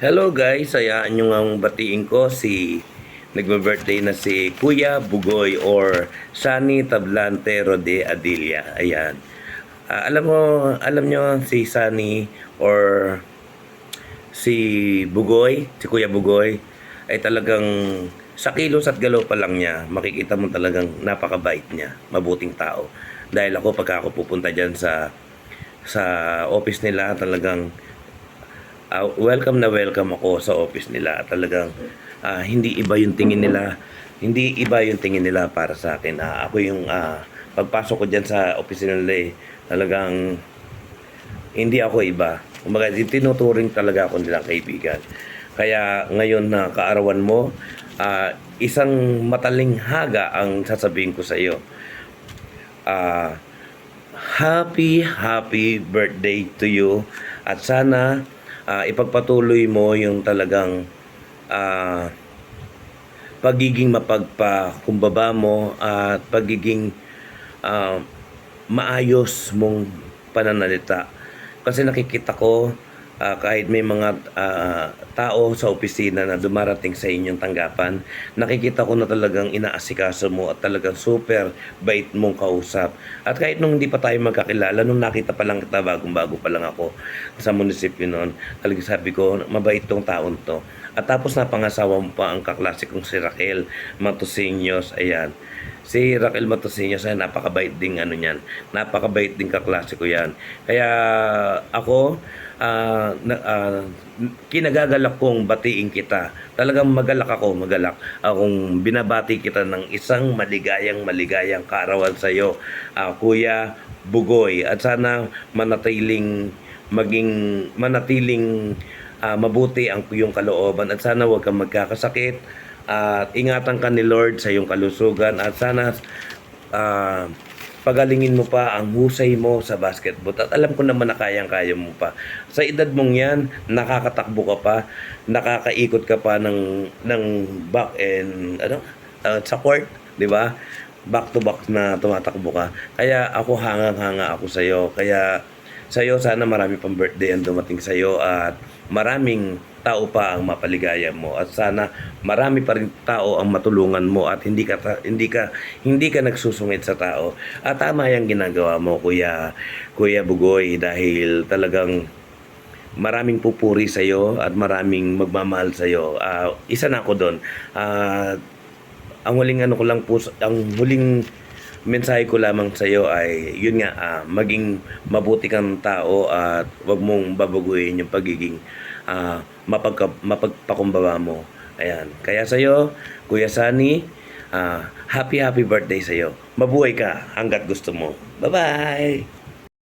Hello guys, ayaan nyo ang batiin ko si nagbe-birthday na si Kuya Bugoy or Sunny Tablante Rode Adilla. Ayan. Alam nyo si Sunny or si Bugoy, si Kuya Bugoy ay talagang sa kilos at galaw pa lang niya, makikita mo talagang napakabait niya, mabuting tao. Dahil ako pagka ako pupunta diyan sa office nila, talagang welcome na welcome ako sa office nila. Talagang hindi iba yung tingin nila. Hindi iba yung tingin nila para sa akin. Ako yung pagpasok ko diyan sa office nila talagang hindi ako iba. Kumbaga, tinuturing talaga ako nilang kaibigan. Kaya ngayon na kaarawan mo, isang matalinghaga ang sasabihin ko sa iyo. Happy birthday to you. At sana ipagpatuloy mo yung talagang pagiging mapagpakumbaba mo at pagiging maayos mong pananalita. Kasi nakikita ko kahit may mga tao sa opisina na dumarating sa inyong tanggapan, nakikita ko na talagang inaasikaso mo at talagang super bait mong kausap. At kahit nung hindi pa tayo magkakilala, nung nakita pa lang kita, bagong-bago pa lang ako sa munisipyo noon, talagang sabi ko, mabait tong taon to. At tapos napangasawa mo pa ang kaklase kong si Raquel Matosinhos. Ayan. Si Raquel Matosinhos ay napakabait ding napakabait ding kaklase ko yan. Kaya ako, kinagagalak kong batiin kita. Talagang magalak akong binabati kita ng isang maligayang kaarawan sa iyo, Kuya Bugoy. At sana manatiling mabuti ang iyong kalooban at sana huwag kang magkakasakit at ingatan ka ni Lord sa iyong kalusugan at sana pagalingin mo pa ang husay mo sa basketball. At alam ko naman na kayang-kaya mo pa. Sa edad mong yan, nakakatakbo ka pa, nakakaikot ka pa ng back and sa court, di ba? Back to back na tumatakbo ka. Kaya ako hangang-hanga ako sa iyo. Kaya sa iyo sana marami pang birthday ang dumating sa iyo at maraming tao pa ang mapaligaya mo at sana marami pa rin tao ang matulungan mo at hindi ka nagsusungit sa tao. At tama yung ginagawa mo, Kuya Bugoy, dahil talagang maraming pupuri sa iyo at maraming magmamahal sa iyo. Isa na ako doon. Ang huling mensahe ko lamang sa iyo ay yun nga, maging mabuti kang tao at wag mong babaguhin yung pagiging mapagpakumbaba mo. Ayan. Kaya sa iyo, Kuya Sunny, happy birthday sa iyo. Mabuhay ka hangga't gusto mo. Bye-bye.